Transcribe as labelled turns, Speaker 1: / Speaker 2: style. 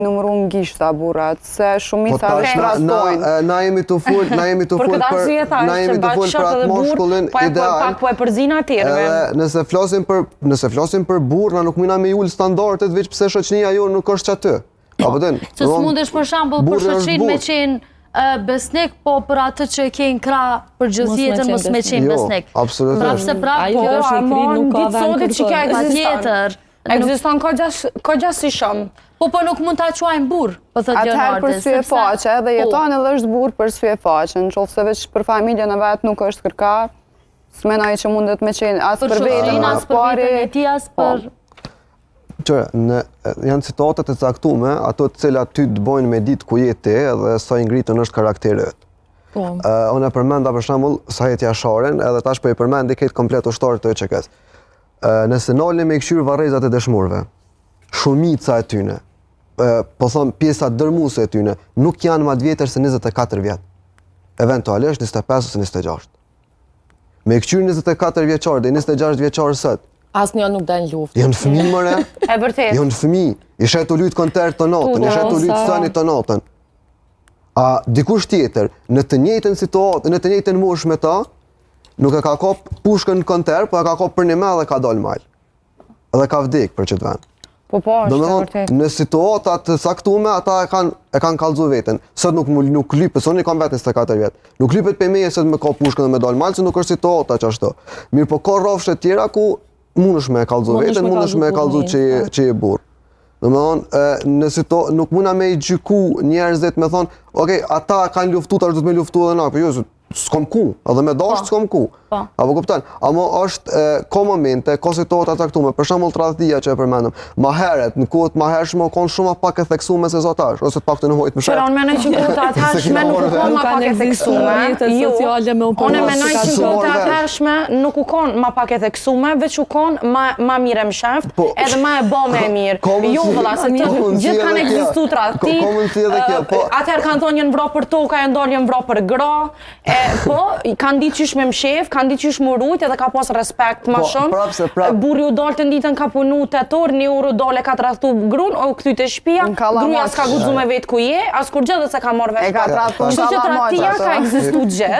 Speaker 1: numëru në gishta burrat, se shumica vetë rastojnë.
Speaker 2: Na jemi të full për atë moshkullin ideal.
Speaker 3: Pak po e përzina atyre.
Speaker 2: Nëse flasim për burr, na nuk mëna me ul standardet veç pse shoqënia jo nuk është çaty. Apo den.
Speaker 4: Që s'mundesh për shembull për shoqërinë me qenë besnik, po për atë që ke në krah përgjithësisht mos me qenë besnik.
Speaker 2: Absolutisht.
Speaker 4: Prapse
Speaker 3: Ajo është një kri nuk ka vend
Speaker 1: që ka
Speaker 4: tjetër.
Speaker 1: Ekziston kogja si shumë.
Speaker 4: Po nuk mund ta quajmë burr, po thotë
Speaker 1: Leonardo. Atëherë për sy e faqe dhe jeton edhe është burr për sy e faqe, nëse veç për familjen e vet nuk është kërkar, s'menoj që mundet me qenë as për vetën, as
Speaker 4: për vetën e tij, as për
Speaker 2: janë situatat e caktuara, ato të cilat ty të bojnë me ditë ku je ti dhe sa i ngritën është karakteri yt. Unë e përmenda për shembull Sahet Jasharen, edhe tash po i përmendi këtë komplet ushtarët të ÇK-s. Nëse nalni me këshyr varrezat e dëshmorëve, shumica e tyne, po thon pjesa dërmuese e tyne, nuk janë më të vjetër se 24 vjet. Eventualisht 25 ose 26. Me këshyr 24 vjeçar dhe 26 vjeçar sot,
Speaker 3: asnjë nuk dalin luftë.
Speaker 2: Janë fëmijë more.
Speaker 1: E vërtet.
Speaker 2: Janë fëmijë. I shet u lut kontert të natën, i shet u lut stani të natën. A dikush tjetër në të njëjtën situatë, në të njëjtën moshë me ta, nuk e ka kap pushkën në kontert, po e ka kap për një me dhe ka dal mal. Dhe ka vdek për çet vend.
Speaker 1: Po, është vërtet.
Speaker 2: Në situata të caktuara ata e kanë kallëzu veten. Sot nuk lypet, sot i kam vetë 24 vjet. Nuk lypet pe meje se me ka pushkën dhe me dal mal, se nuk është situata çashtu. Mirë, po ka rrafshe të tjera ku mundesh me kallëzu veten, mundesh me kallëzu që je burr. Domethënë, nuk muna me i gjyku njerëzit me thonë, okay, ata kanë luftu, tash do të më luftu edhe na, po jo, s'kam ku, edhe me dashur s'kam ku. Apo kupton? Amo është ka momente, ka situata të caktuara, për shembull tradhtia që e përmendëm. Më herët, në kohët më hershme kanë shumë pak e theksuar se zotash, ose të paktën hojt më shpesh.
Speaker 1: Unë mendoj që kohët e hershme nuk u kanë më pak e theksuar. Unë mendoj që kohët e hershme nuk u kanë më pak e theksuar, veç u kanë më mirë më sheft, edhe më e bëmë e mirë. Jo valla, se gjithë kanë ekzistuar tradhti. Atëherë kanë thonë një vrap për tokë, e ndal një vrap për gra. Po, kanë ditë qysh me mshef, kanë ditë qysh më rujt edhe ka pas respekt ma shumë. Burri u dalë të nditën ka punu 8 orë, 1 orë u dalë e ka tradhtu grun, o këthy të shtëpia, gruaja s'ka guxu me vetë ku je, as kur gjë dhe se ka marrë vesh. Kështu që tradhtia ka ekzistuar gjë.